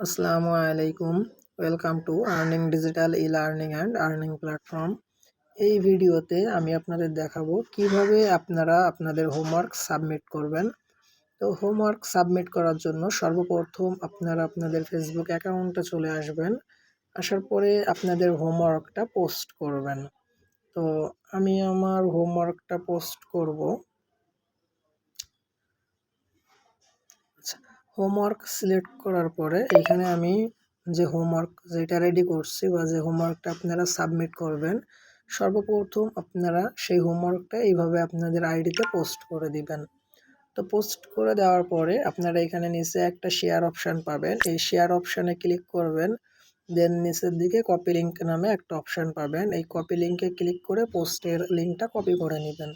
আসসালামু আলাইকুম। Welcome to earning digital e-learning and earning platform. এই ভিডিওতে আমি আপনাদের দেখাবো কিভাবে আপনারা আপনাদের হোমওয়ার্ক সাবমিট করবেন। তো হোমওয়ার্ক সাবমিট করার জন্য সর্বপ্রথম আপনারা আপনাদের ফেসবুক অ্যাকাউন্টে চলে আসবেন। আসার পরে আপনাদের হোমওয়ার্কটা পোস্ট করবেন। তো আমি আমার হোমওয়ার্কটা পোস্ট করব। হোমওয়ার্ক সিলেক্ট করার পরে এখানে আমি যে হোমওয়ার্ক যেটা রেডি করছি বা যে হোমওয়ার্কটা আপনারা সাবমিট করবেন, সর্বপ্রথম আপনারা সেই হোমওয়ার্কটা এইভাবে আপনাদের আইডিতে পোস্ট করে দিবেন। তো পোস্ট করে দেওয়ার পরে আপনারা এখানে নিচে একটা শেয়ার অপশান পাবেন। এই শেয়ার অপশানে ক্লিক করবেন। দেন নিচের দিকে কপি লিঙ্ক নামে একটা অপশান পাবেন। এই কপি লিঙ্কে ক্লিক করে পোস্টের লিঙ্কটা কপি করে নেবেন।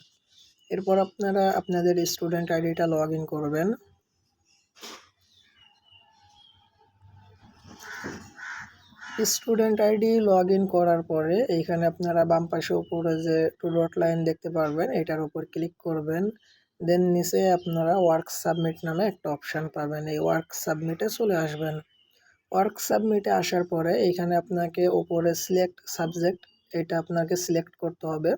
এরপর আপনারা আপনাদের স্টুডেন্ট আইডিটা লগ ইন করবেন। স্টুডেন্ট আইডি লগ ইন করার পরে এইখানে আপনারা বাম পাশে উপরে যে টু ডট লাইন দেখতে পারবেন, এটার উপর ক্লিক করবেন। দেন নিচে আপনারা ওয়ার্ক সাবমিট নামে একটা অপশান পাবেন। এই ওয়ার্ক সাবমিটে চলে আসবেন। ওয়ার্ক সাবমিটে আসার পরে এইখানে আপনাকে উপরে সিলেক্ট সাবজেক্ট, এটা আপনাকে সিলেক্ট করতে হবে।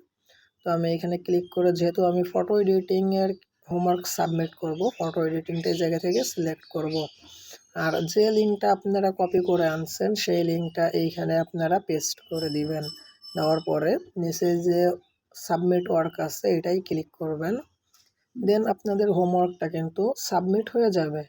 তো আমি এখানে ক্লিক করে, যেহেতু আমি ফটো এডিটিংয়ের হোমওয়ার্ক সাবমিট করব, ফটো এডিটিংটা এই জায়গা থেকে সিলেক্ট করব। আর যে লিঙ্কটা আপনারা কপি করে আনছেন সেই লিঙ্কটা এইখানে আপনারা পেস্ট করে দিবেন। দেওয়ার পরে নিচে যে সাবমিট ওয়ার্ক আছে এটাই ক্লিক করবেন। দেন আপনাদের হোমওয়ার্কটা কিন্তু সাবমিট হয়ে যাবে।